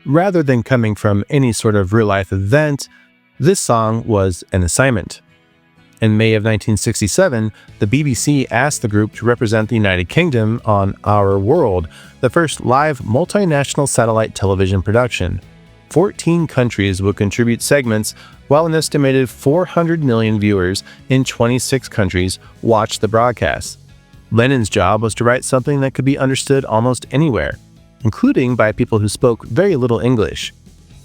Rather than coming from any sort of real-life event, this song was an assignment. In May of 1967, the BBC asked the group to represent the United Kingdom on Our World, the first live multinational satellite television production. 14 countries would contribute segments, while an estimated 400 million viewers in 26 countries watched the broadcast. Lennon's job was to write something that could be understood almost anywhere, including by people who spoke very little English.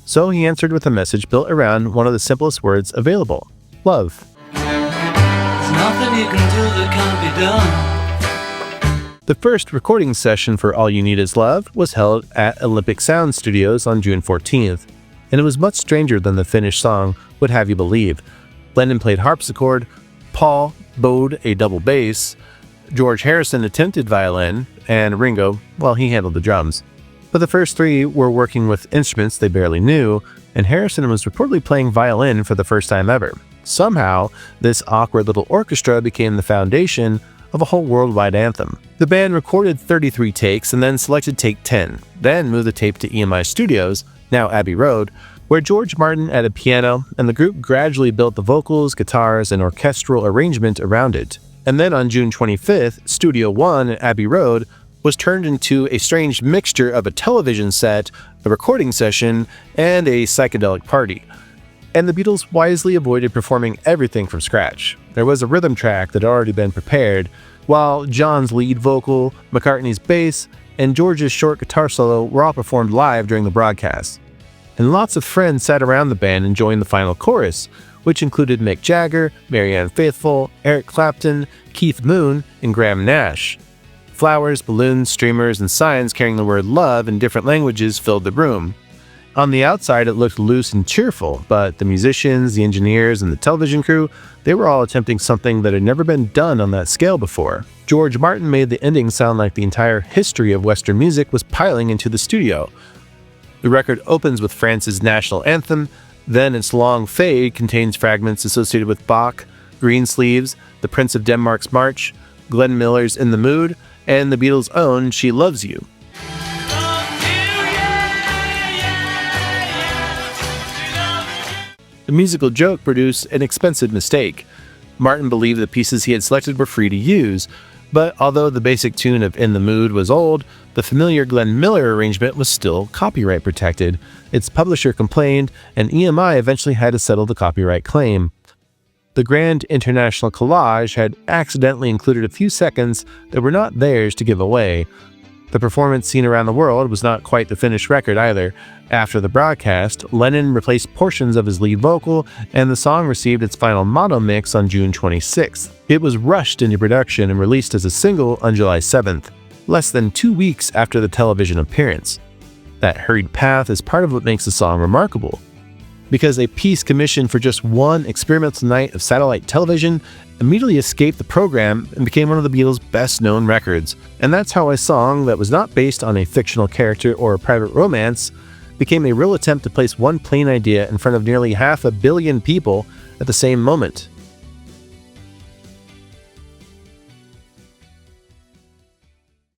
So he answered with a message built around one of the simplest words available: love. Nothing you can do that can't be done. The first recording session for All You Need Is Love was held at Olympic Sound Studios on June 14th, and it was much stranger than the finished song would have you believe. Lennon played harpsichord, Paul bowed a double bass, George Harrison attempted violin, and Ringo, well, he handled the drums. But the first three were working with instruments they barely knew, and Harrison was reportedly playing violin for the first time ever. Somehow, this awkward little orchestra became the foundation of a whole worldwide anthem. The band recorded 33 takes and then selected take 10, then moved the tape to EMI Studios, now Abbey Road, where George Martin added piano, and the group gradually built the vocals, guitars, and orchestral arrangement around it. And then on June 25th, Studio One at Abbey Road was turned into a strange mixture of a television set, a recording session, and a psychedelic party. And the Beatles wisely avoided performing everything from scratch. There was a rhythm track that had already been prepared, while John's lead vocal, McCartney's bass, and George's short guitar solo were all performed live during the broadcast. And lots of friends sat around the band enjoying the final chorus, which included Mick Jagger, Marianne Faithfull, Eric Clapton, Keith Moon, and Graham Nash. Flowers, balloons, streamers, and signs carrying the word love in different languages filled the room. On the outside, it looked loose and cheerful, but the musicians, the engineers, and the television crew, they were all attempting something that had never been done on that scale before. George Martin made the ending sound like the entire history of Western music was piling into the studio. The record opens with France's national anthem, then its long fade contains fragments associated with Bach, Greensleeves, the Prince of Denmark's March, Glenn Miller's In the Mood, and the Beatles' own She Loves You. The musical joke produced an expensive mistake. Martin believed the pieces he had selected were free to use, but although the basic tune of In the Mood was old, the familiar Glenn Miller arrangement was still copyright protected. Its publisher complained, and EMI eventually had to settle the copyright claim. The Grand International Collage had accidentally included a few seconds that were not theirs to give away. The performance seen around the world was not quite the finished record either. After the broadcast, Lennon replaced portions of his lead vocal, and the song received its final mono mix on June 26th. It was rushed into production and released as a single on July 7th, less than 2 weeks after the television appearance. That hurried path is part of what makes the song remarkable, because a piece commissioned for just one experimental night of satellite television immediately escaped the program and became one of the Beatles' best-known records. And that's how a song that was not based on a fictional character or a private romance became a real attempt to place one plain idea in front of nearly 500 million people at the same moment.